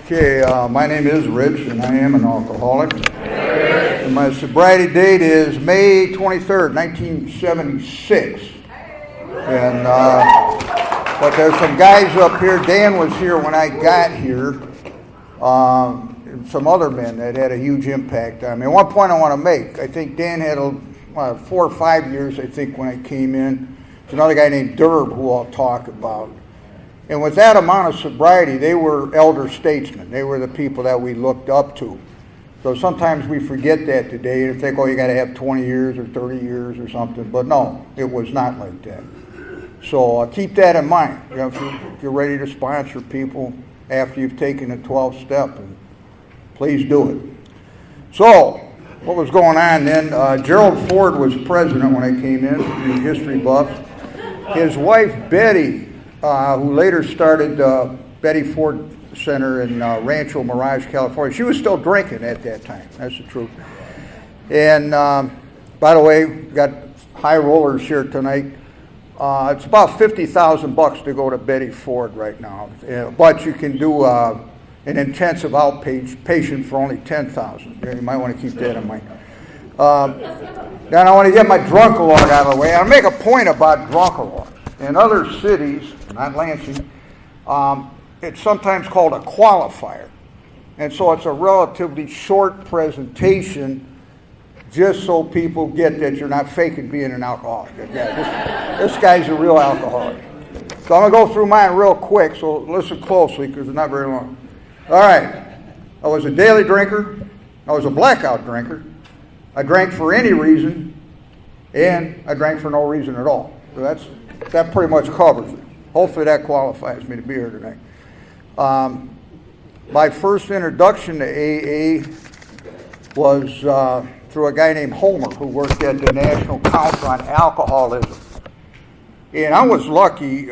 Okay, my name is Rich, and I am an alcoholic. And my sobriety date is May 23rd, 1976. And but there's some guys up here. Dan was here when I got here. And some other men that had a huge impact on me. One point I want to make, I think Dan had 4 or 5 years, I think, when I came in. There's another guy named Derb who I'll talk about. And with that amount of sobriety, they were elder statesmen. They were the people that we looked up to. So sometimes we forget that today and think, oh, you got to have 20 years or 30 years or something. But no, it was not like that. So keep that in mind. You know, if you're ready to sponsor people after you've taken a 12 step, and please do it. So what was going on then? Gerald Ford was president when I came in, the history buff. His wife, Betty, who later started Betty Ford Center in Rancho Mirage, California. She was still drinking at that time. That's the truth. And by the way, we've got high rollers here tonight. It's about $50,000 to go to Betty Ford right now. But you can do an intensive outpatient for only $10,000. You might want to keep that in mind. Then I want to get my drunk along out of the way. I'll make a point about drunk along. In other cities, not Lansing, it's sometimes called a qualifier. And so it's a relatively short presentation just so people get that you're not faking being an alcoholic. Yeah, this guy's a real alcoholic. So I'm going to go through mine real quick, so listen closely because it's not very long. All right. I was a daily drinker. I was a blackout drinker. I drank for any reason, and I drank for no reason at all. So that pretty much covers it. Hopefully that qualifies me to be here tonight. My first introduction to AA was through a guy named Homer who worked at the National Council on Alcoholism. And I was lucky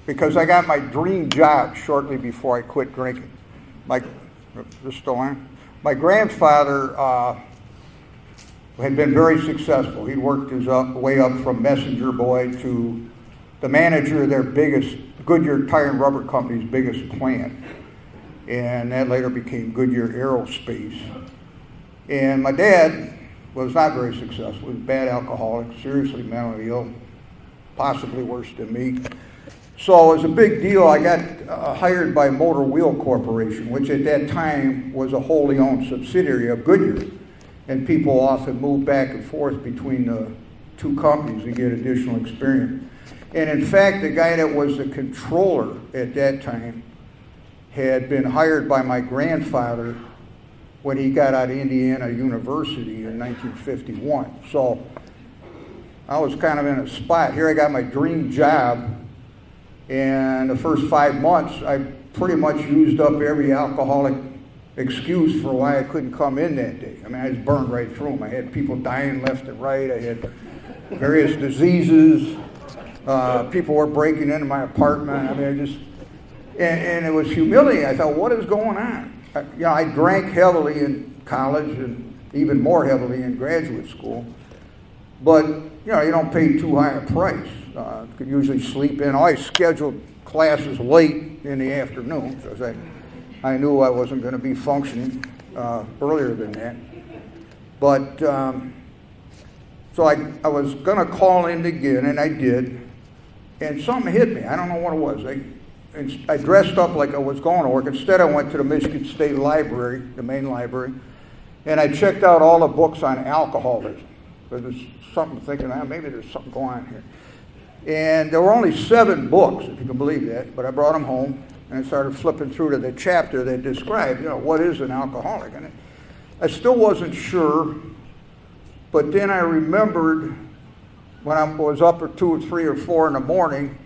because I got my dream job shortly before I quit drinking. My grandfather had been very successful. He worked his way up from messenger boy to the manager of their biggest, Goodyear Tire and Rubber Company's biggest plant. And that later became Goodyear Aerospace. And my dad was not very successful. He was a bad alcoholic, seriously mentally ill, possibly worse than me. So it was a big deal. I got hired by Motor Wheel Corporation, which at that time was a wholly owned subsidiary of Goodyear. And people often moved back and forth between the two companies to get additional experience. And in fact, the guy that was the controller at that time had been hired by my grandfather when he got out of Indiana University in 1951. So I was kind of in a spot. Here I got my dream job, and the first 5 months, I pretty much used up every alcoholic excuse for why I couldn't come in that day. I mean, I just burned right through them. I had people dying left and right. I had various diseases. People were breaking into my apartment. I mean, and it was humiliating. I thought, what is going on? I drank heavily in college and even more heavily in graduate school. But, you don't pay too high a price. Could usually sleep in. I always scheduled classes late in the afternoon, so I knew I wasn't going to be functioning earlier than that. But, so I was going to call in again, and I did. And something hit me. I don't know what it was. I dressed up like I was going to work. Instead, I went to the Michigan State Library, the main library, and I checked out all the books on alcoholism. There's something thinking, maybe there's something going on here. And there were only 7 books, if you can believe that, but I brought them home, and I started flipping through to the chapter that described, what is an alcoholic. And I still wasn't sure, but then I remembered when I was up at 2 or 3 or 4 in the morning,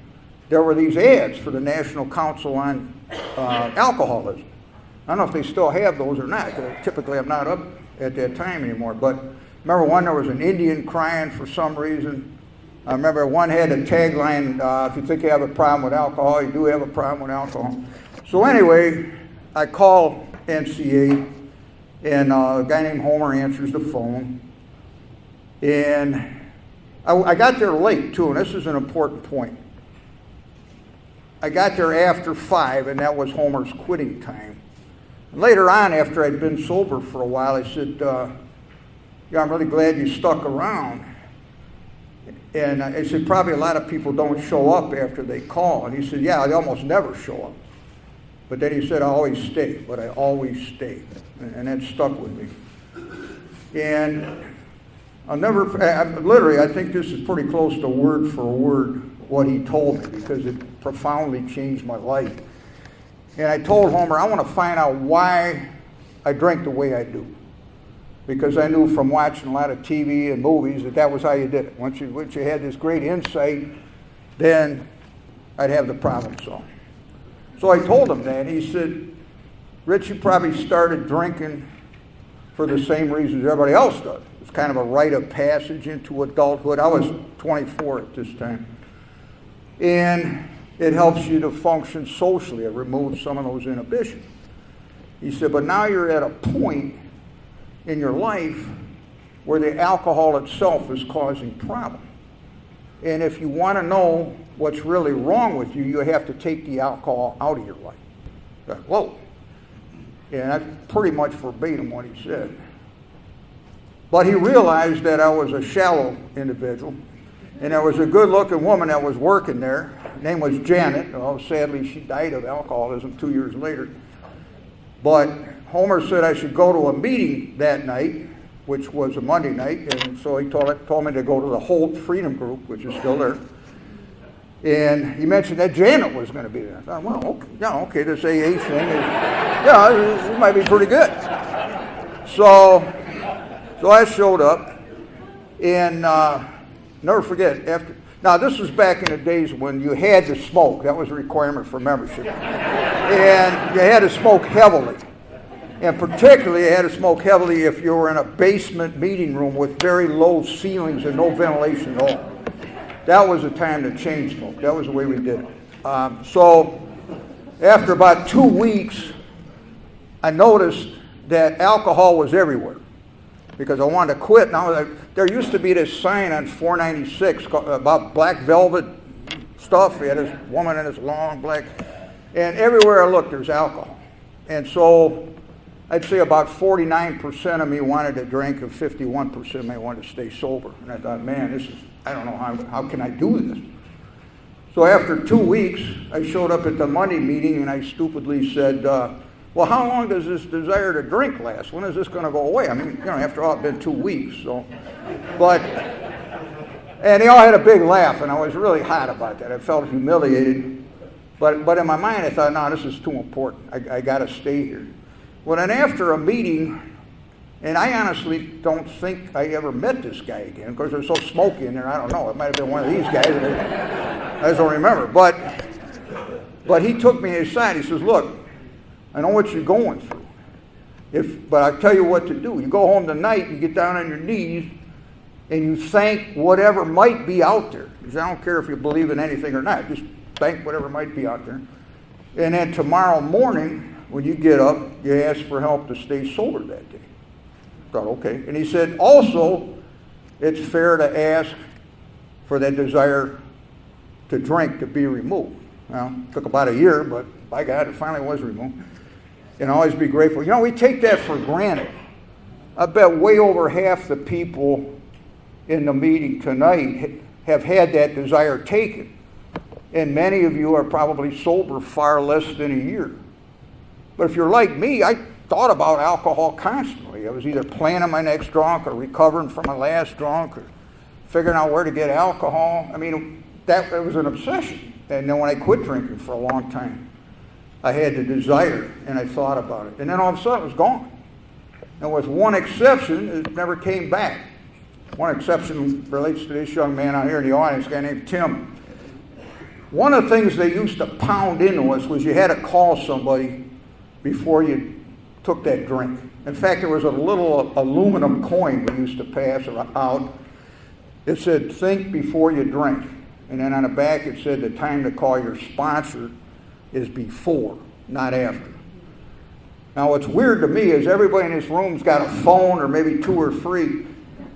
there were these ads for the National Council on Alcoholism. I don't know if they still have those or not, because typically I'm not up at that time anymore. But remember one, there was an Indian crying for some reason. I remember one had a tagline, if you think you have a problem with alcohol, you do have a problem with alcohol. So anyway, I called NCA, and a guy named Homer answers the phone. And I got there late, too, and this is an important point. I got there after 5, and that was Homer's quitting time. And later on, after I'd been sober for a while, I said, yeah, I'm really glad you stuck around. And I said, probably a lot of people don't show up after they call. And he said, yeah, they almost never show up. But then he said, I always stay, but I always stay. And that stuck with me. And I'll never, literally, I think this is pretty close to word for word what he told me, because it profoundly changed my life. And I told Homer, I want to find out why I drink the way I do. Because I knew from watching a lot of TV and movies that was how you did it. Once you had this great insight, then I'd have the problem solved. So I told him that. He said, Rich, you probably started drinking for the same reasons everybody else does. It's kind of a rite of passage into adulthood. I was 24 at this time. And it helps you to function socially. It removes some of those inhibitions. He said, but now you're at a point in your life where the alcohol itself is causing problems. And if you want to know what's really wrong with you, you have to take the alcohol out of your life. Like, whoa. And that's pretty much verbatim what he said. But he realized that I was a shallow individual, and there was a good-looking woman that was working there. Her name was Janet. Oh, sadly, she died of alcoholism 2 years later. But Homer said I should go to a meeting that night, which was a Monday night, and so he told me to go to the Holt Freedom Group, which is still there. And he mentioned that Janet was going to be there. I thought, well, okay, this AA thing is, it might be pretty good. So I showed up, and never forget, now this was back in the days when you had to smoke. That was a requirement for membership. And you had to smoke heavily. And particularly you had to smoke heavily if you were in a basement meeting room with very low ceilings and no ventilation at all. That was the time to chain smoke. That was the way we did it. So after about 2 weeks, I noticed that alcohol was everywhere because I wanted to quit. Now, there used to be this sign on 496 about black velvet stuff. We had this woman in this long black, and everywhere I looked, there's alcohol. And so I'd say about 49% of me wanted to drink and 51% of me wanted to stay sober. And I thought, man, I don't know, how can I do this? So after 2 weeks, I showed up at the Monday meeting and I stupidly said, well, how long does this desire to drink last? When is this going to go away? I mean, after all, it's been 2 weeks. And they all had a big laugh, and I was really hot about that. I felt humiliated. But in my mind, I thought, no, this is too important. I got to stay here. Well, then after a meeting, and I honestly don't think I ever met this guy again because it was so smoky in there. I don't know. It might have been one of these guys. I just don't remember. But he took me aside. He says, look, I know what you're going through. But I'll tell you what to do. You go home tonight, you get down on your knees, and you thank whatever might be out there. Because I don't care if you believe in anything or not. Just thank whatever might be out there. And then tomorrow morning, when you get up, you ask for help to stay sober that day. I thought, okay. And he said, also, it's fair to ask for that desire to drink to be removed. Well, it took about a year, but by God, it finally was removed. And always be grateful. We take that for granted. I bet way over half the people in the meeting tonight have had that desire taken. And many of you are probably sober far less than a year. But if you're like me, I thought about alcohol constantly. I was either planning my next drunk or recovering from my last drunk or figuring out where to get alcohol. I mean, that was an obsession. And then when I quit drinking for a long time, I had the desire and I thought about it. And then all of a sudden it was gone. And with one exception, it never came back. One exception relates to this young man out here in the audience, a guy named Tim. One of the things they used to pound into us was you had to call somebody before you took that drink. In fact, there was a little aluminum coin we used to pass out. It said, think before you drink. And then on the back it said the time to call your sponsor is before, not after. Now what's weird to me is everybody in this room's got a phone or maybe 2 or 3.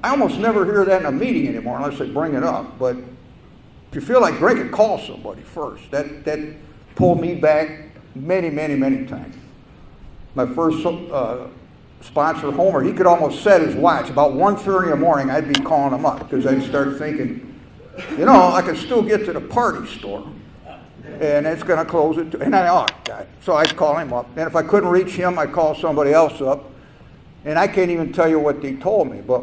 I almost never hear that in a meeting anymore unless they bring it up. But if you feel like drinking, call somebody first. That pulled me back many, many, many times. My first sponsor, Homer, he could almost set his watch. About 1:30 in the morning, I'd be calling him up because I'd start thinking, I could still get to the party store, and it's going to close at 2. And God. So I'd call him up. And if I couldn't reach him, I'd call somebody else up. And I can't even tell you what they told me, but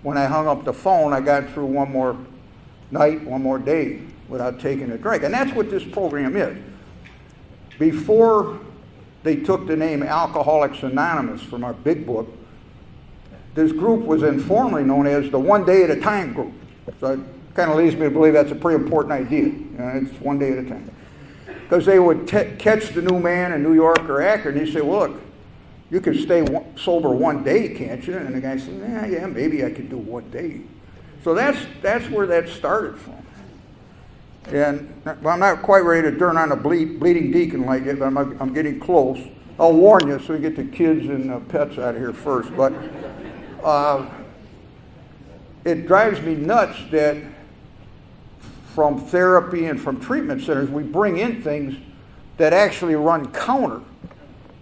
when I hung up the phone, I got through one more night, one more day without taking a drink. And that's what this program is. Before they took the name Alcoholics Anonymous from our big book, this group was informally known as the One Day at a Time group. So it kind of leads me to believe that's a pretty important idea. It's one day at a time. Because they would catch the new man in New York or Akron, and he'd say, well, look, you can stay sober one day, can't you? And the guy said, yeah, maybe I could do one day. So that's where that started from. And I'm not quite ready to turn on a bleeding deacon like it, but I'm getting close. I'll warn you so we get the kids and pets out of here first. But it drives me nuts that from therapy and from treatment centers, we bring in things that actually run counter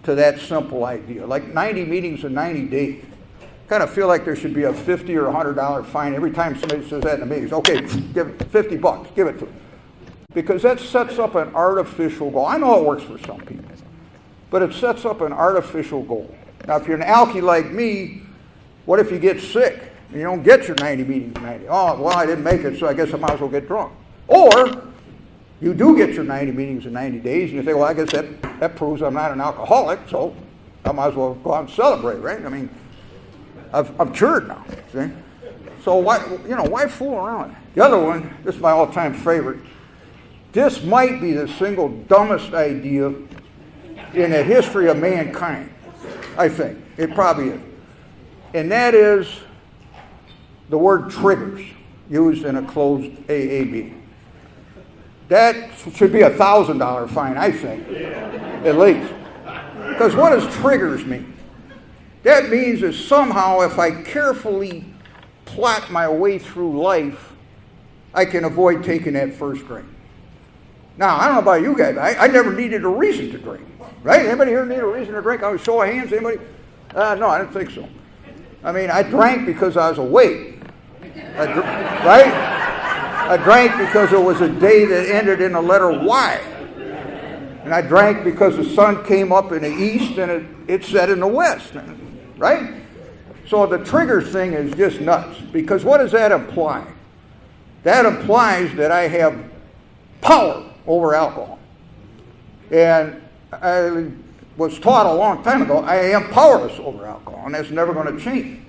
to that simple idea, like 90 meetings in 90 days. Kind of feel like there should be a $50 or $100 fine every time somebody says that in a meeting. Okay, give it $50, give it to them. Because that sets up an artificial goal. I know it works for some people, but it sets up an artificial goal. Now, if you're an alkie like me, what if you get sick and you don't get your 90 meetings in 90? Oh, well, I didn't make it, so I guess I might as well get drunk. Or you do get your 90 meetings in 90 days, and you think, well, I guess that proves I'm not an alcoholic, so I might as well go out and celebrate, right? I mean, I'm cured now, see? So why fool around? The other one, this is my all-time favorite. This might be the single dumbest idea in the history of mankind, I think. It probably is. And that is the word triggers used in a closed AA meeting. That should be a $1,000 fine, I think, at least. Because what does triggers mean? That means that somehow if I carefully plot my way through life, I can avoid taking that first drink. Now, I don't know about you guys. I never needed a reason to drink, right? Anybody here need a reason to drink? I would show of hands. Anybody? No, I didn't think so. I mean, I drank because I was awake, right? I drank because it was a day that ended in the letter Y. And I drank because the sun came up in the east and it set in the west, right? So the trigger thing is just nuts, because what does that imply? That implies that I have power over alcohol. And I was taught a long time ago, I am powerless over alcohol, and that's never going to change.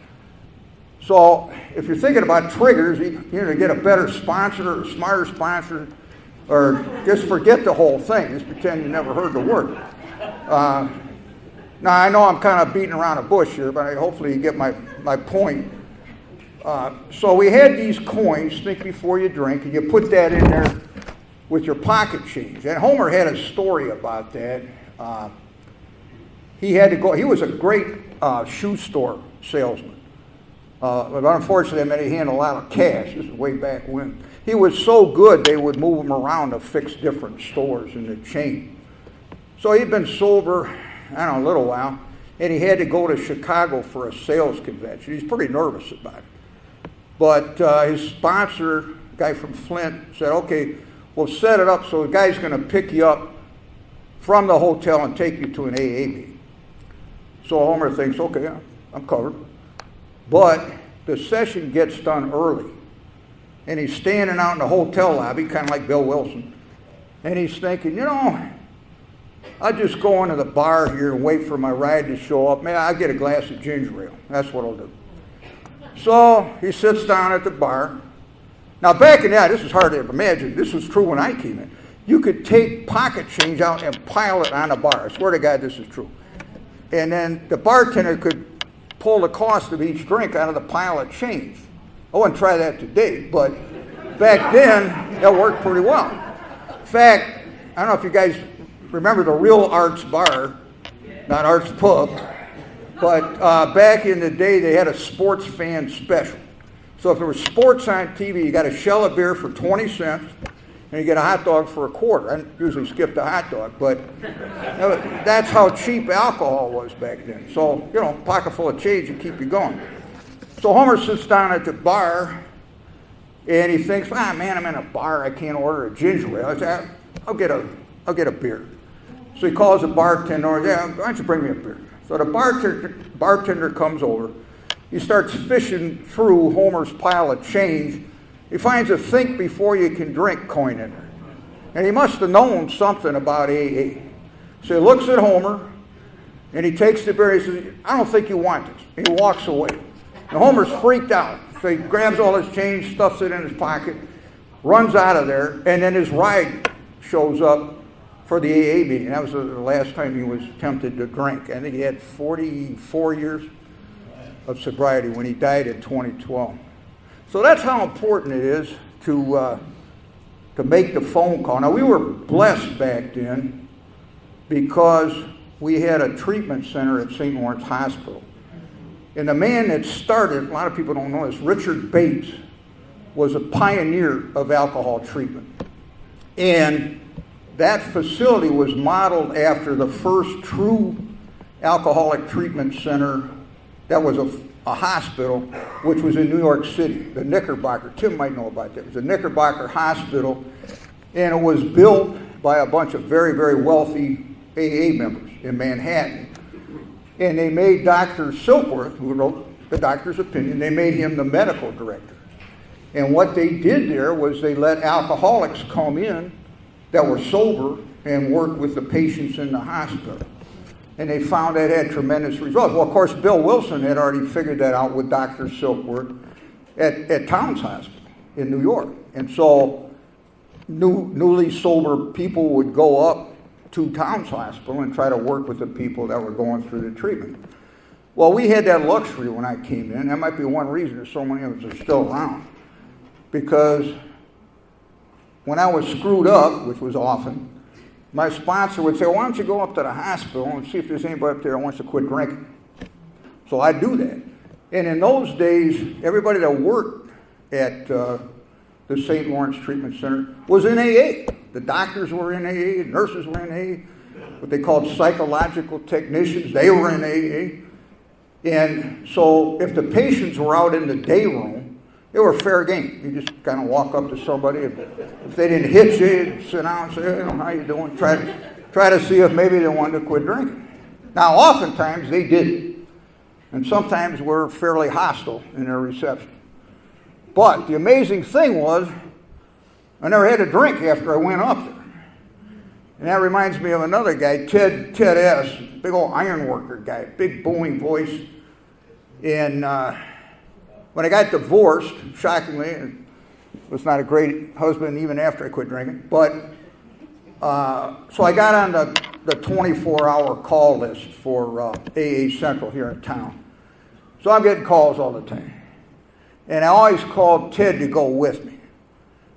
So if you're thinking about triggers, you need to get a better sponsor or a smarter sponsor, or just forget the whole thing. Just pretend you never heard the word. Now, I know I'm kind of beating around a bush here, but hopefully you get my point. So we had these coins, think before you drink, and you put that in there with your pocket change. And Homer had a story about that. He had to go, he was a great shoe store salesman. But unfortunately, I mean, he had a lot of cash. This is way back when. He was so good, they would move him around to fix different stores in the chain. So he'd been sober, I don't know, a little while, and he had to go to Chicago for a sales convention. He's pretty nervous about it. But his sponsor, a guy from Flint, said, okay, we'll set it up so the guy's going to pick you up from the hotel and take you to an AA meeting. So Homer thinks, okay, I'm covered. But the session gets done early. And he's standing out in the hotel lobby, kind of like Bill Wilson. And he's thinking, I'll just go into the bar here and wait for my ride to show up. Man, I'll get a glass of ginger ale. That's what I'll do. So he sits down at the bar. Now, back in that, this is hard to imagine. This was true when I came in. You could take pocket change out and pile it on the bar. I swear to God, this is true. And then the bartender could pull the cost of each drink out of the pile of change. I wouldn't try that today, but back then, that worked pretty well. In fact, I don't know if you guys remember the Real Arts Bar, not Arts Pub, but back in the day, they had a sports fan special. So if there was sports on TV, you got a shell of beer for 20 cents, and you get a hot dog for $0.25. I usually skip the hot dog, but that's how cheap alcohol was back then. So, pocket full of change to keep you going. So Homer sits down at the bar, and he thinks, man, I'm in a bar, I can't order a ginger ale. I say, I'll get a beer. So he calls the bartender, why don't you bring me a beer? So the bartender comes over. He starts fishing through Homer's pile of change. He finds a think before you can drink coin in there. And he must have known something about AA. So he looks at Homer, and he takes the beer. He says, I don't think you want this. And he walks away. And Homer's freaked out. So he grabs all his change, stuffs it in his pocket, runs out of there, and then his ride shows up for the AA meeting. That was the last time he was tempted to drink. I think he had 44 years of sobriety when he died in 2012. So that's how important it is to make the phone call. Now, we were blessed back then because we had a treatment center at St. Lawrence Hospital. And the man that started, a lot of people don't know this, Richard Bates, was a pioneer of alcohol treatment. And that facility was modeled after the first true alcoholic treatment center that was a hospital, which was in New York City, the Knickerbocker. Tim might know about that. It was the Knickerbocker Hospital, and it was built by a bunch of very, very wealthy AA members in Manhattan. And they made Dr. Silkworth, who wrote the doctor's opinion, they made him the medical director. And what they did there was they let alcoholics come in that were sober and work with the patients in the hospital. And they found that had tremendous results. Well, of course, Bill Wilson had already figured that out with Dr. Silkworth at Towns Hospital in New York. And so newly sober people would go up to Towns Hospital and try to work with the people that were going through the treatment. Well, we had that luxury when I came in. That might be one reason that so many of us are still around. Because when I was screwed up, which was often, my sponsor would say, why don't you go up to the hospital and see if there's anybody up there that wants to quit drinking. So I'd do that. And in those days, everybody that worked at the St. Lawrence Treatment Center was in AA. The doctors were in AA, nurses were in AA, what they called psychological technicians, they were in AA. And so if the patients were out in the day room, they were fair game. You just kind of walk up to somebody. If they didn't hit you, you'd sit down and say, how you doing? Try to see if maybe they wanted to quit drinking. Now, oftentimes they didn't. And sometimes we're fairly hostile in their reception. But the amazing thing was, I never had a drink after I went up there. And that reminds me of another guy, Ted S., big old ironworker guy, big booming voice. And when I got divorced, shockingly, I was not a great husband even after I quit drinking. But so I got on the 24-hour call list for AA Central here in town. So I'm getting calls all the time. And I always called Ted to go with me.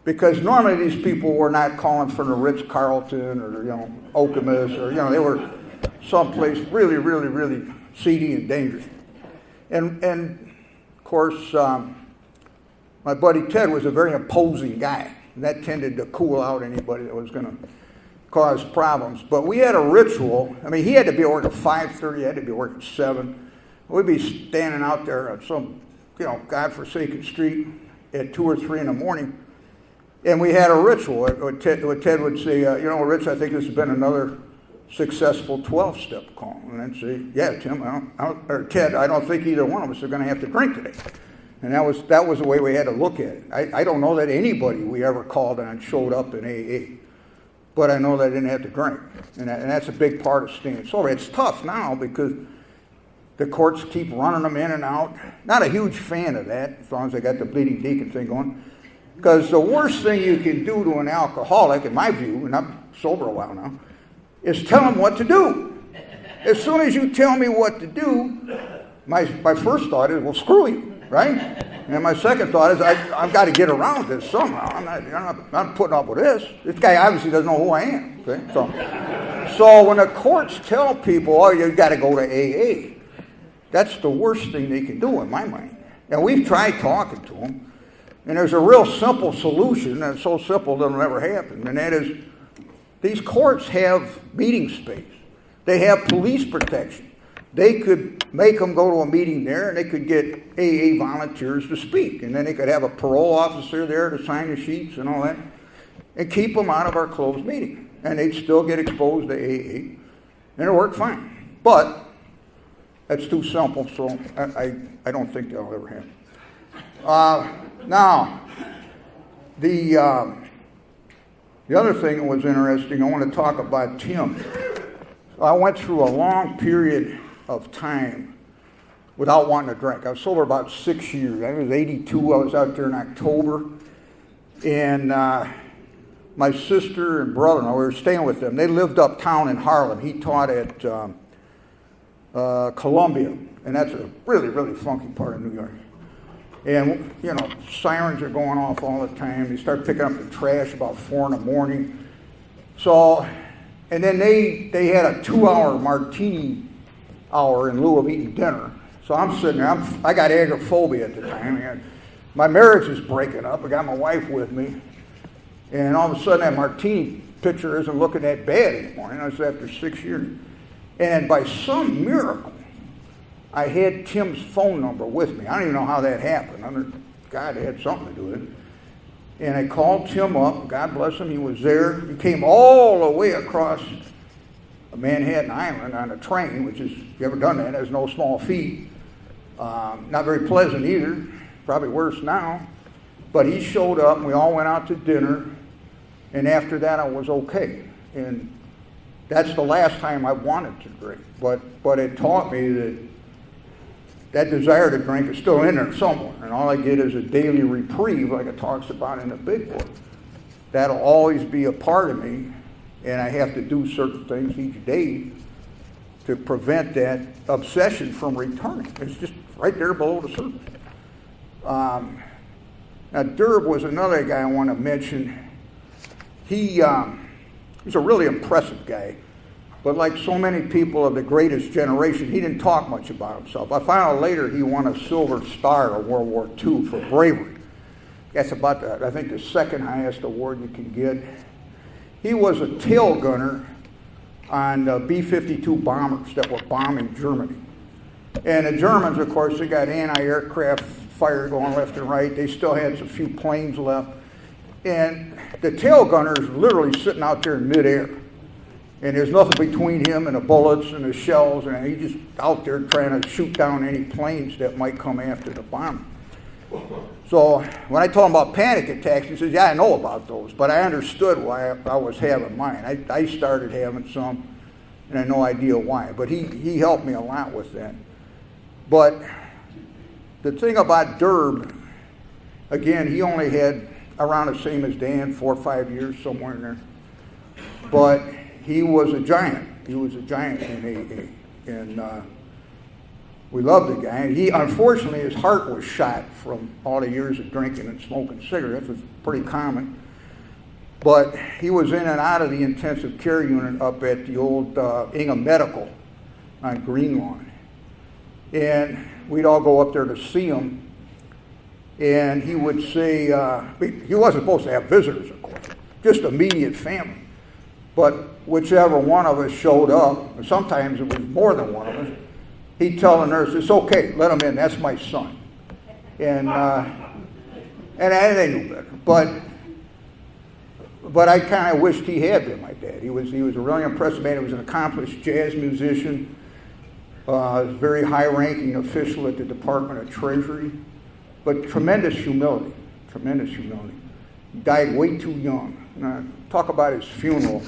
Because normally these people were not calling from the Ritz-Carlton or, Okemos or, they were someplace really, really, really seedy and dangerous. And of course, my buddy Ted was a very imposing guy. And that tended to cool out anybody that was going to cause problems. But we had a ritual. I mean, he had to be at work at 5:30. I had to be at work at 7. We'd be standing out there at some, godforsaken street at 2 or 3 in the morning. And we had a ritual. What Ted would say, Rich, I think this has been another successful 12-step call. And I'd say, yeah, Tim, or Ted, I don't think either one of us are going to have to drink today. And that was the way we had to look at it. I don't know that anybody we ever called on showed up in AA. But I know that I didn't have to drink. And that's a big part of staying sober. It's tough now because the courts keep running them in and out. Not a huge fan of that, as long as I got the bleeding deacon thing going. Because the worst thing you can do to an alcoholic, in my view, and I'm sober a while now, is tell him what to do. As soon as you tell me what to do, my first thought is, well, screw you, right? And my second thought is, I've got to get around this somehow. I'm not putting up with this. This guy obviously doesn't know who I am. Okay? So when the courts tell people, oh, you got to go to AA, that's the worst thing they can do in my mind. And we've tried talking to them. And there's a real simple solution, and it's so simple it'll never happen, and that is these courts have meeting space. They have police protection. They could make them go to a meeting there, and they could get AA volunteers to speak, and then they could have a parole officer there to sign the sheets and all that, and keep them out of our closed meeting. And they'd still get exposed to AA, and it worked fine. But that's too simple, so I don't think that'll ever happen. Now, the other thing that was interesting, I want to talk about Tim. I went through a long period of time without wanting to drink. I was sober about 6 years. I was 82. I was out there in October. And my sister and brother-in-law, we were staying with them. They lived uptown in Harlem. He taught at Columbia. And that's a really, really funky part of New York. And, you know, sirens are going off all the time. They start picking up the trash about 4 in the morning. So, and then they had a 2-hour martini hour in lieu of eating dinner. So I'm sitting there. I got agoraphobia at the time. My marriage is breaking up. I got my wife with me. And all of a sudden that martini picture isn't looking that bad anymore. And that's after 6 years. And by some miracle, I had Tim's phone number with me. I don't even know how that happened. God had something to do with it. And I called Tim up. God bless him. He was there. He came all the way across Manhattan Island on a train, which is, if you ever done that, that's no small feat. Not very pleasant either. Probably worse now. But he showed up, and we all went out to dinner. And after that, I was okay. And that's the last time I wanted to drink. But it taught me that desire to drink is still in there somewhere. And all I get is a daily reprieve, like it talks about in the big book. That'll always be a part of me. And I have to do certain things each day to prevent that obsession from returning. It's just right there below the surface. Now, Derb was another guy I want to mention. He's a really impressive guy. But like so many people of the greatest generation, he didn't talk much about himself. I found out later he won a Silver Star in World War II for bravery. That's about, I think, the second highest award you can get. He was a tail gunner on B-52 bombers that were bombing Germany. And the Germans, of course, they got anti-aircraft fire going left and right. They still had a few planes left. And the tail gunner is literally sitting out there in midair. And there's nothing between him and the bullets and the shells, and he's just out there trying to shoot down any planes that might come after the bomber. So when I told him about panic attacks, he says, yeah, I know about those, but I understood why I was having mine. I started having some, and I had no idea why. But he helped me a lot with that. But the thing about Derb, again, he only had around the same as Dan, 4 or 5 years, somewhere in there. But he was a giant. He was a giant in AA. And we loved the guy. He, unfortunately, his heart was shot from all the years of drinking and smoking cigarettes. It was pretty common. But he was in and out of the intensive care unit up at the old Ingham Medical on Green Lawn. And we'd all go up there to see him. And he would say, he wasn't supposed to have visitors, of course, just immediate family. But whichever one of us showed up, and sometimes it was more than one of us, he'd tell the nurse, it's okay, let him in, that's my son. And they knew better. But I kind of wished he had been my dad. He was a really impressive man. He was an accomplished jazz musician, very high-ranking official at the Department of Treasury, but tremendous humility, tremendous humility. He died way too young. Talk about his funeral.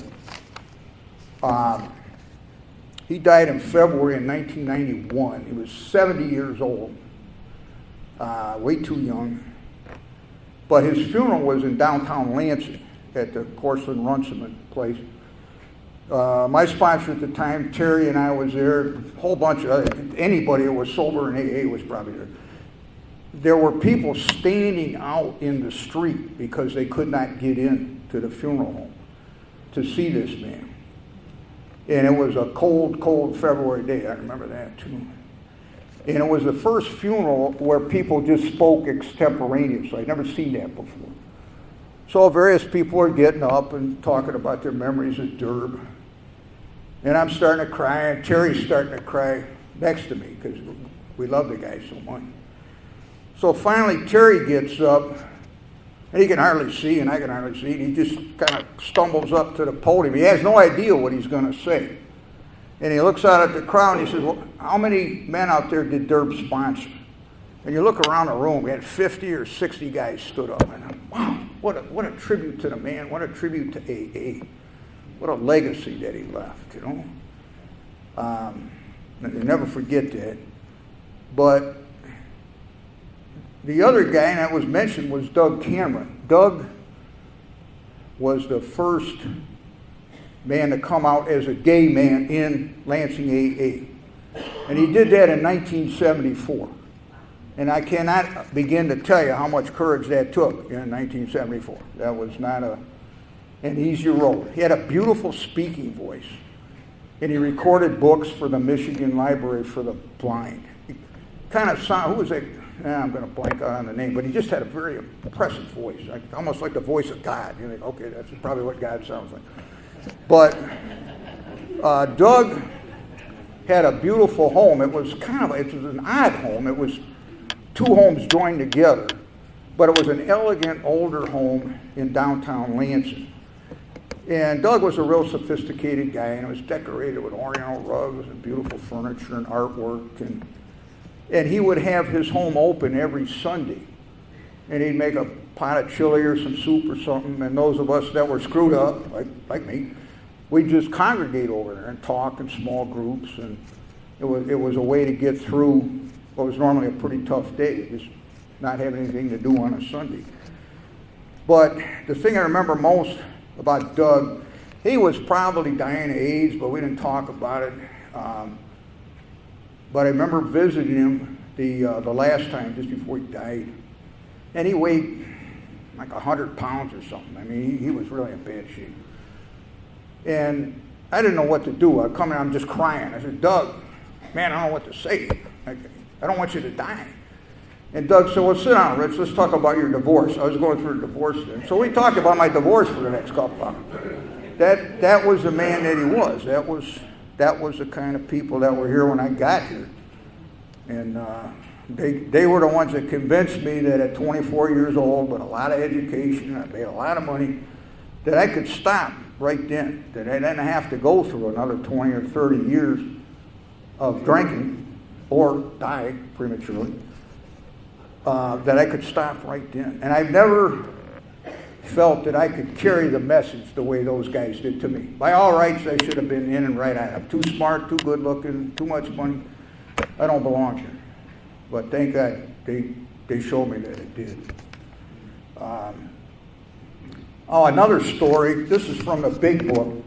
He died in February in 1991. He was 70 years old, way too young. But his funeral was in downtown Lansing at the Cortland Runciman place. My sponsor at the time, Terry, and I was there. A whole bunch of anybody who was sober in AA was probably there. There were people standing out in the street because they could not get in to the funeral home to see this man. And it was a cold, cold February day. I remember that too. And it was the first funeral where people just spoke extemporaneously. I'd never seen that before. So various people are getting up and talking about their memories of Derb. And I'm starting to cry, and Terry's starting to cry next to me because we love the guy so much. So finally Terry gets up, and he can hardly see, and I can hardly see, and he just kind of stumbles up to the podium. He has no idea what he's going to say. And he looks out at the crowd, and he says, well, how many men out there did Derb sponsor? And you look around the room, we had 50 or 60 guys stood up. And I'm, wow, what a tribute to the man, what a tribute to AA. What a legacy that he left, you know. You never forget that. But the other guy that was mentioned was Doug Cameron. Doug was the first man to come out as a gay man in Lansing AA. And he did that in 1974. And I cannot begin to tell you how much courage that took in 1974. That was not an easy road. He had a beautiful speaking voice. And he recorded books for the Michigan Library for the Blind. He kind of sounded, who was that? I'm going to blank out on the name, but he just had a very impressive voice, almost like the voice of God. You think, okay, that's probably what God sounds like. But Doug had a beautiful home. It was an odd home. It was two homes joined together, but it was an elegant, older home in downtown Lansing. And Doug was a real sophisticated guy, and it was decorated with oriental rugs and beautiful furniture and artwork. And he would have his home open every Sunday. And he'd make a pot of chili or some soup or something, and those of us that were screwed up, like me, we'd just congregate over there and talk in small groups. And it was a way to get through what was normally a pretty tough day, just not having anything to do on a Sunday. But the thing I remember most about Doug, he was probably dying of AIDS, but we didn't talk about it. But I remember visiting him the last time, just before he died. And he weighed like 100 pounds or something. I mean, he was really in bad shape. And I didn't know what to do. I come in, I'm just crying. I said, Doug, man, I don't know what to say. I don't want you to die. And Doug said, well, sit down, Rich. Let's talk about your divorce. I was going through a divorce then. So we talked about my divorce for the next couple of hours. That was the man that he was. That was the kind of people that were here when I got here. And they were the ones that convinced me that at 24 years old, with a lot of education, I made a lot of money, that I could stop right then, that I didn't have to go through another 20 or 30 years of drinking or die prematurely, that I could stop right then. And I've never felt that I could carry the message the way those guys did to me. By all rights, I should have been in and right out. I'm too smart, too good looking, too much money. I don't belong here. But thank God they showed me that it did. Another story. This is from the big book.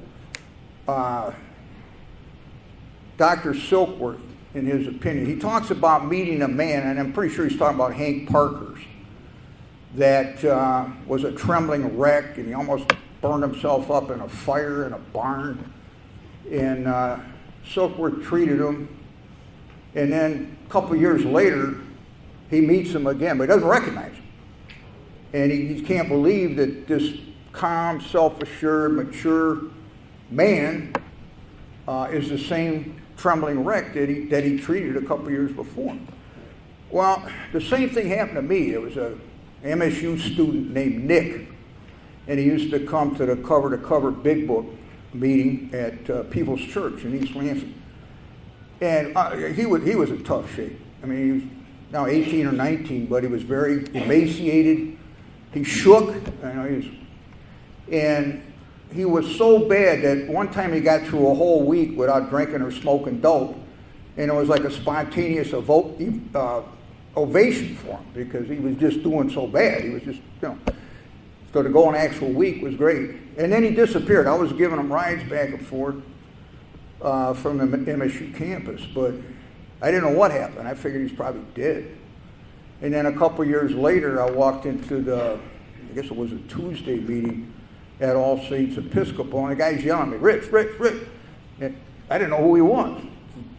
Dr. Silkworth, in his opinion, he talks about meeting a man, and I'm pretty sure he's talking about Hank Parker's, that was a trembling wreck, and he almost burned himself up in a fire in a barn. And Silkworth treated him. And then a couple of years later, he meets him again, but he doesn't recognize him. And he can't believe that this calm, self-assured, mature man is the same trembling wreck that he treated a couple of years before. Well, the same thing happened to me. There was a MSU student named Nick, and he used to come to the cover-to-cover big book meeting at People's Church in East Lansing. And he was in tough shape. I mean, he was now 18 or 19, but he was very emaciated. He shook, and he was so bad that one time he got through a whole week without drinking or smoking dope, and it was like a spontaneous ovation for him because he was just doing so bad. He was just, so to go an actual week was great. And then he disappeared. I was giving him rides back and forth from the MSU campus, but I didn't know what happened. I figured he's probably dead. And then a couple years later, I walked into I guess it was a Tuesday meeting at All Saints Episcopal, and the guy's yelling at me, Rich. And I didn't know who he was.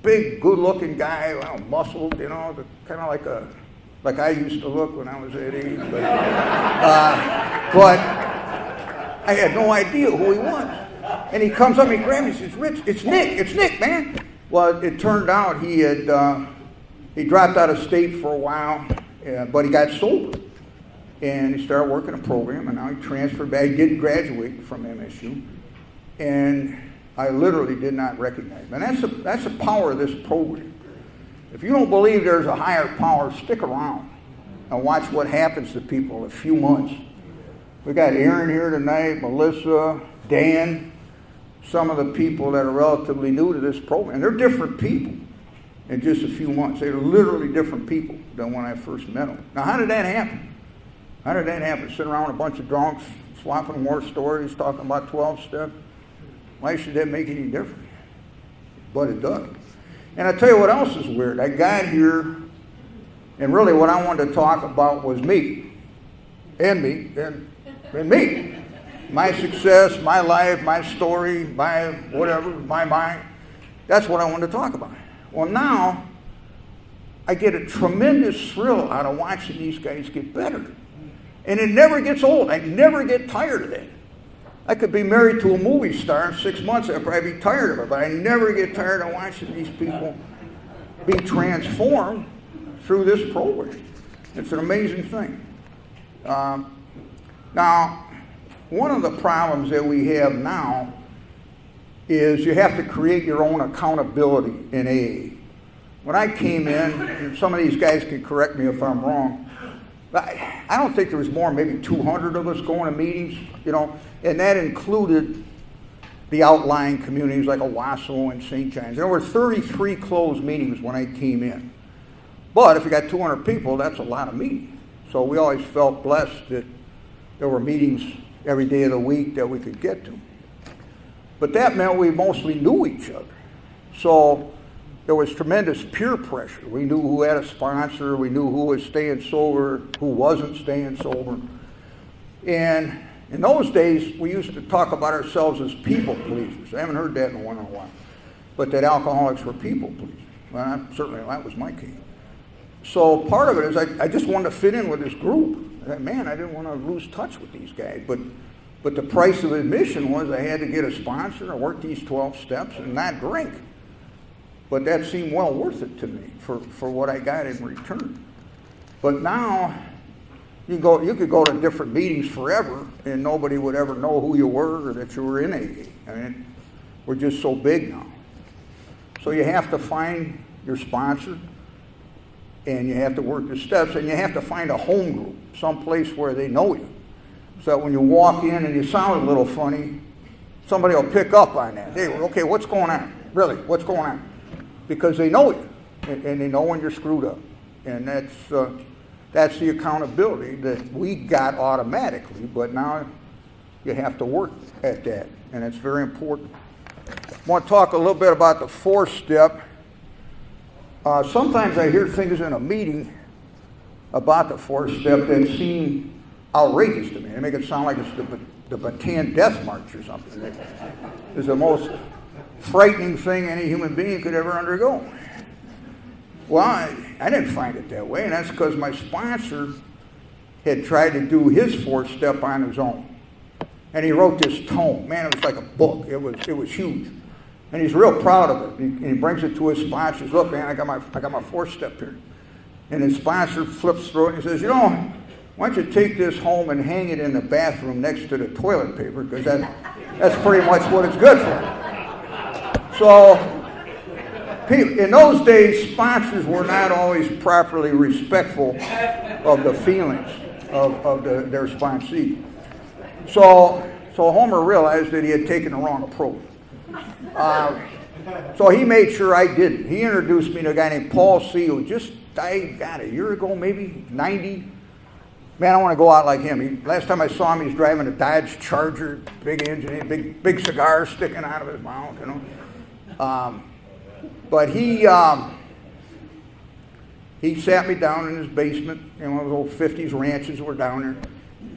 big, good-looking guy, muscled, kind of like I used to look when I was that age. But I had no idea who he was. And he comes up and he grabs me and says, Rich, it's Nick, man. Well, it turned out he dropped out of state for a while, but he got sober. And he started working a program, and now he transferred back. He did graduate from MSU. And I literally did not recognize him. And that's the power of this program. If you don't believe there's a higher power, stick around and watch what happens to people in a few months. We got Aaron here tonight, Melissa, Dan, some of the people that are relatively new to this program. They're different people in just a few months. They're literally different people than when I first met them. Now, how did that happen? Sitting around with a bunch of drunks, swapping war stories, talking about 12 steps. Why should that make any difference? But it does. And I tell you what else is weird. I got here, and really what I wanted to talk about was me. And me. My success, my life, my story, my whatever, my mind. That's what I wanted to talk about. Well, now, I get a tremendous thrill out of watching these guys get better. And it never gets old. I never get tired of that. I could be married to a movie star in 6 months. I'd probably be tired of it. But I never get tired of watching these people be transformed through this program. It's an amazing thing. Now, one of the problems that we have now is you have to create your own accountability in AA. When I came in, and some of these guys can correct me if I'm wrong, I don't think there was more, maybe 200 of us going to meetings, and that included the outlying communities like Owasso and St. John's. There were 33 closed meetings when I came in. But if you got 200 people, that's a lot of meetings. So we always felt blessed that there were meetings every day of the week that we could get to. But that meant we mostly knew each other. So there was tremendous peer pressure. We knew who had a sponsor. We knew who was staying sober, who wasn't staying sober. And in those days, we used to talk about ourselves as people pleasers. I haven't heard that in a while. But that alcoholics were people pleasers. Well, certainly that was my case. So part of it is I just wanted to fit in with this group. Man, I didn't want to lose touch with these guys. But the price of admission was I had to get a sponsor, I work these 12 steps, and not drink. But that seemed well worth it to me for what I got in return. But now, you could go to different meetings forever, and nobody would ever know who you were or that you were in AA. I mean, we're just so big now. So you have to find your sponsor, and you have to work the steps, and you have to find a home group, someplace where they know you. So that when you walk in and you sound a little funny, somebody will pick up on that. Hey, okay, what's going on? Really, what's going on? Because they know you, and they know when you're screwed up. And that's the accountability that we got automatically, but now you have to work at that, and it's very important. I want to talk a little bit about the 4th step. Sometimes I hear things in a meeting about the 4th step that seem outrageous to me. They make it sound like it's the Bataan Death March or something. It's the most frightening thing any human being could ever undergo. Well, I didn't find it that way, and that's because my sponsor had tried to do his 4th step on his own. And he wrote this tome. Man, it was like a book. It was huge. And he's real proud of it. And he brings it to his sponsor. He says, look, man, I got my 4th step here. And his sponsor flips through it and he says, why don't you take this home and hang it in the bathroom next to the toilet paper, because that's pretty much what it's good for. So, in those days, sponsors were not always properly respectful of the feelings of their sponsee. So Homer realized that he had taken the wrong approach. So he made sure I didn't. He introduced me to a guy named Paul C., who just died, a year ago, maybe, 90. Man, I want to go out like him. Last time I saw him, he's driving a Dodge Charger, big engine, big cigar sticking out of his mouth, But he sat me down in his basement, one of those old 50s ranches were down there.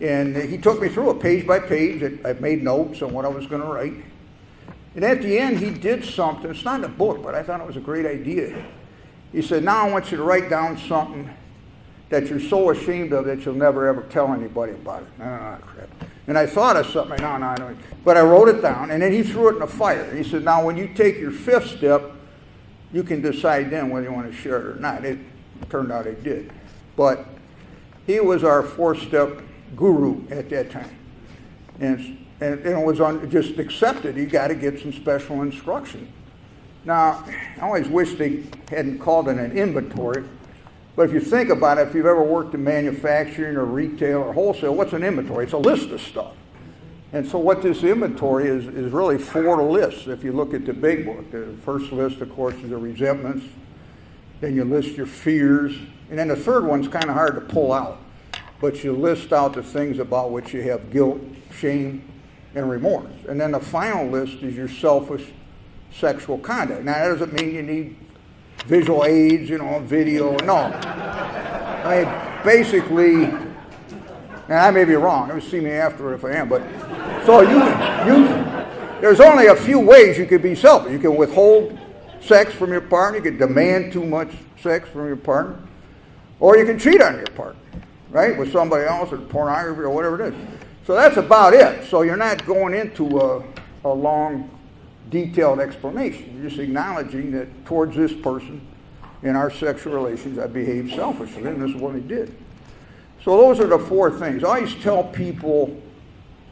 And he took me through it page by page. I made notes on what I was going to write. And at the end, he did something. It's not in the book, but I thought it was a great idea. He said, now I want you to write down something that you're so ashamed of that you'll never ever tell anybody about it. Crap. And I thought of something. No, I don't. But I wrote it down, and then he threw it in the fire. He said, now when you take your 5th step, you can decide then whether you want to share it or not. It turned out it did. But he was our 4th-step guru at that time. And it was just accepted. You got to get some special instruction. Now, I always wish they hadn't called it an inventory. But if you think about it, if you've ever worked in manufacturing or retail or wholesale, what's an inventory? It's a list of stuff. And so what this inventory is really 4 lists. If you look at the big book, the first list, of course, is the resentments. Then you list your fears. And then the third one's kind of hard to pull out. But you list out the things about which you have guilt, shame, and remorse. And then the final list is your selfish sexual conduct. Now, that doesn't mean you need visual aids, video. No. I mean, basically, and I may be wrong. You see me after if I am. But so there's only a few ways you could be selfish. You can withhold sex from your partner. You can demand too much sex from your partner. Or you can cheat on your partner, right, with somebody else or pornography or whatever it is. So that's about it. So you're not going into a long, detailed explanation. You're just acknowledging that towards this person in our sexual relations I behaved selfishly, and this is what he did. So those are the 4 things. I always tell people,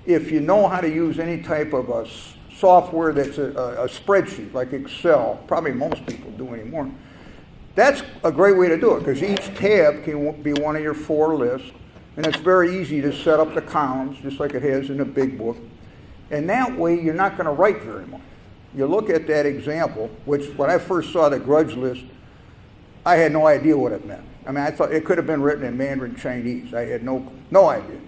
if you know how to use any type of a software that's a spreadsheet, like Excel, probably most people do anymore, that's a great way to do it, because each tab can be one of your 4 lists, and it's very easy to set up the columns, just like it has in the big book. And that way, you're not going to write very much. You look at that example, which when I first saw the grudge list, I had no idea what it meant. I mean, I thought it could have been written in Mandarin Chinese. I had no idea.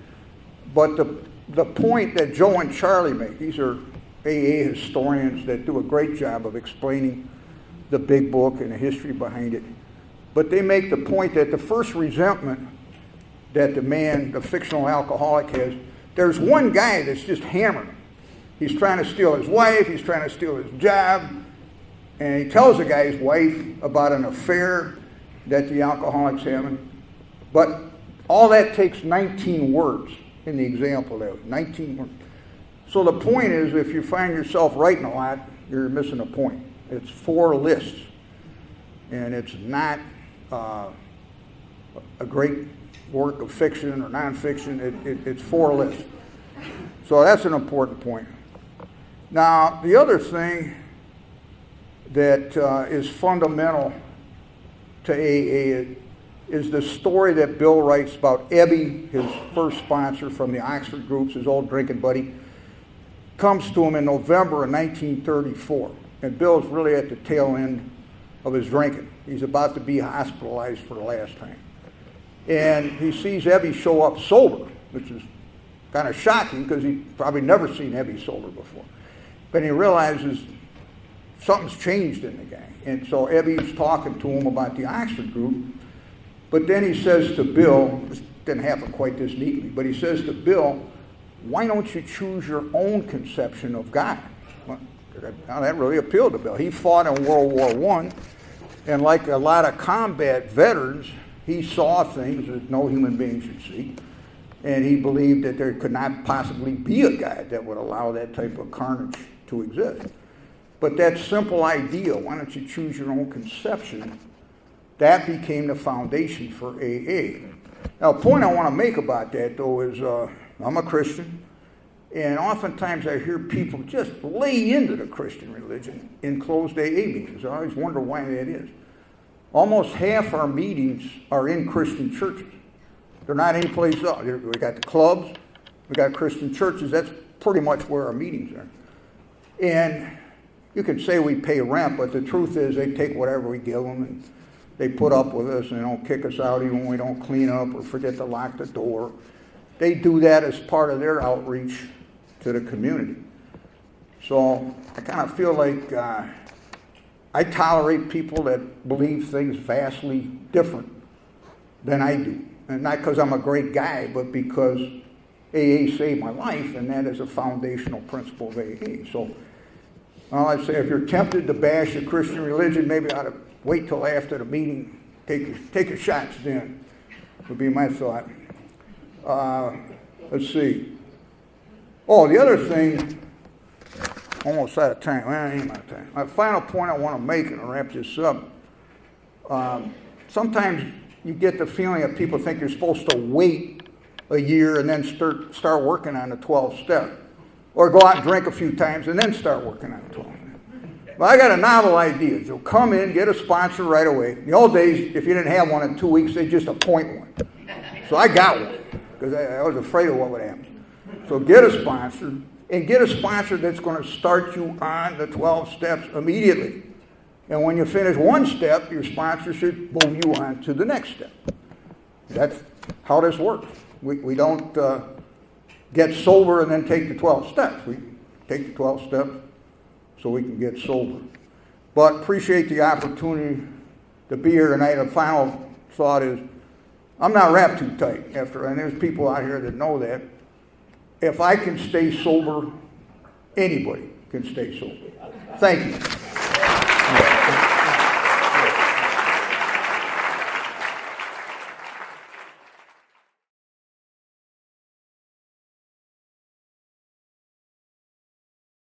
But the point that Joe and Charlie make, these are AA historians that do a great job of explaining the big book and the history behind it. But they make the point that the first resentment that the fictional alcoholic has, there's one guy that's just hammering him. He's trying to steal his wife, he's trying to steal his job, and he tells the guy's wife about an affair that the alcoholic's having. But all that takes 19 words in the example there, 19 words. So the point is, if you find yourself writing a lot, you're missing a point. It's 4 lists, and it's not a great work of fiction or nonfiction. It's 4 lists. So that's an important point. Now, the other thing that is fundamental to AA is the story that Bill writes about Ebby, his first sponsor from the Oxford groups, his old drinking buddy, comes to him in November of 1934. And Bill's really at the tail end of his drinking. He's about to be hospitalized for the last time. And he sees Ebby show up sober, which is kind of shocking because he'd probably never seen Ebby sober before. But he realizes something's changed in the gang. And so Ebby's talking to him about the Oxford group. But then he says to Bill, this didn't happen quite this neatly, but he says to Bill, why don't you choose your own conception of God? Well, now that really appealed to Bill. He fought in World War I, and like a lot of combat veterans, he saw things that no human being should see. And he believed that there could not possibly be a God that would allow that type of carnage to exist. But that simple idea, why don't you choose your own conception, that became the foundation for AA. Now, a point I want to make about that, though, is I'm a Christian, and oftentimes I hear people just lay into the Christian religion in closed AA meetings. I always wonder why that is. Almost half our meetings are in Christian churches. They're not any place else. We got the clubs, we got Christian churches. That's pretty much where our meetings are. And you can say we pay rent, but the truth is they take whatever we give them, and they put up with us, and they don't kick us out even when we don't clean up or forget to lock the door. They do that as part of their outreach to the community. So I kind of feel like I tolerate people that believe things vastly different than I do. And not because I'm a great guy, but because AA saved my life, and that is a foundational principle of AA. So Well, I'd say if you're tempted to bash the Christian religion, maybe I ought to wait till after the meeting. Take your shots then, would be my thought. Let's see. Oh, the other thing, almost out of time. Well, I ain't out of time. My final point I want to make, and I'll wrap this up. Sometimes you get the feeling that people think you're supposed to wait a year and then start working on the 12 step. Or go out and drink a few times and then start working on the 12 step. Well, I got a novel idea. You'll come in, get a sponsor right away. In the old days, if you didn't have one in 2 weeks, they'd just appoint one. So I got one because I was afraid of what would happen. So get a sponsor, and get a sponsor that's going to start you on the 12 steps immediately. And when you finish one step, your sponsor should move you on to the next step. That's how this works. We don't get sober and then take the 12 steps. We take the 12 steps so we can get sober. But appreciate the opportunity to be here tonight. The final thought is, I'm not wrapped too tight and there's people out here that know that. If I can stay sober, anybody can stay sober. Thank you.